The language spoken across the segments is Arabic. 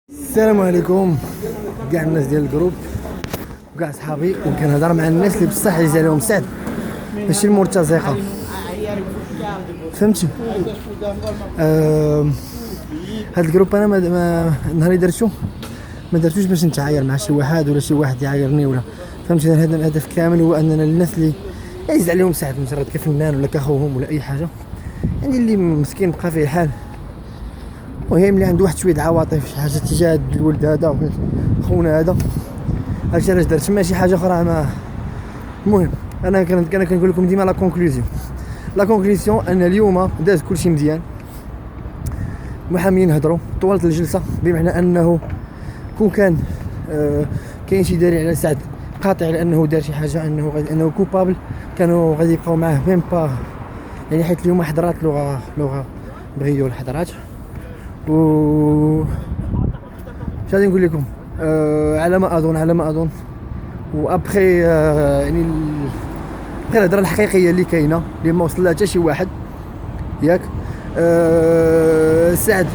السلام عليكم كاع الناس ديال الجروب وكاع صحابي، وكنهضر مع الناس اللي بصح يجي عليهم سعد، ماشي المرتزقه. فهمتي؟ هاد الجروب انا نهار اللي درتو ما درتوش باش نتعاير مع شي واحد ولا شي واحد يعايرني ولا فهمتي. هذا الهدف كامل هو اننا الناس اللي يعز عليهم سعد مجرد كفنان ولا كاخوهم ولا اي حاجه، يعني اللي مسكين بقى فيه الحال، المهم اللي عنده واحد شويه العواطف شي حاجه تجاه الولد هذا خونا هذا. هادشي علاش درت، ماشي حاجه اخرى. ما المهم انا كنقول لكم ديما لا كونكلوزيون ان اليوم داز كلشي مزيان، محاميين هضروا طولت الجلسه، بمعنى انه كون كان كاين شي دليل على سعد قاطع على انه دار شي حاجه، انه كوبابل، كانوا غادي يبقاو معاه ميم با، يعني حيت اليوم حضرات لغه بغيو الحضرات. و اش غادي نقول لكم، على ما اظن وابخي يعني غير الهضره الحقيقيه اللي كاينه اللي ما وصل لها حتى شي واحد ياك. سعد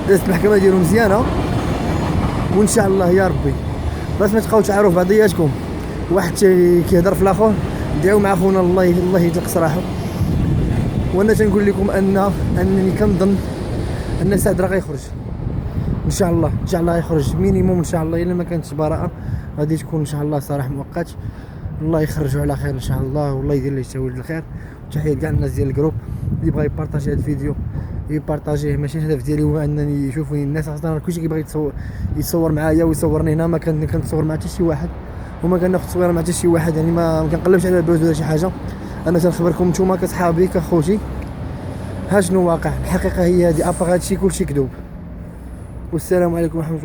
دازت المحكمه ديالو مزيانه، وان شاء الله يا ربي باش ما تبقاو تعاروا في بعضياتكم، واحد كيهضر في الاخر، دعيو مع خونا الله يطلق سراحه. وانا تنقول لكم انني كنظن ان سعد راه غيخرج ان شاء الله يخرج مينيموم ان شاء الله، الا ما كانتش براءه غادي تكون ان شاء الله صراحه مؤقت. الله يخرجوا على خير ان شاء الله، والله يدير ليه التويل الخير. تحيه لكاع الناس ديال الجروب اللي بغى يبارطاجي هذا الفيديو يبارطاجيه. ماشي الهدف ديالي هو انني يشوفوني الناس، اصلا كلشي كيبغي يتصور معايا ويصورني هنا، ما كنتصور مع حتى شي واحد وما كناخذ تصويره مع حتى شي واحد، يعني ما كنقلبش على البوز ولا شي حاجه. انا تنخبركم نتوما كصحابي كخوتي ها شنو واقع، الحقيقه هي هذه، ابا هادشي كلشي كذوب. والسلام عليكم ورحمه الله.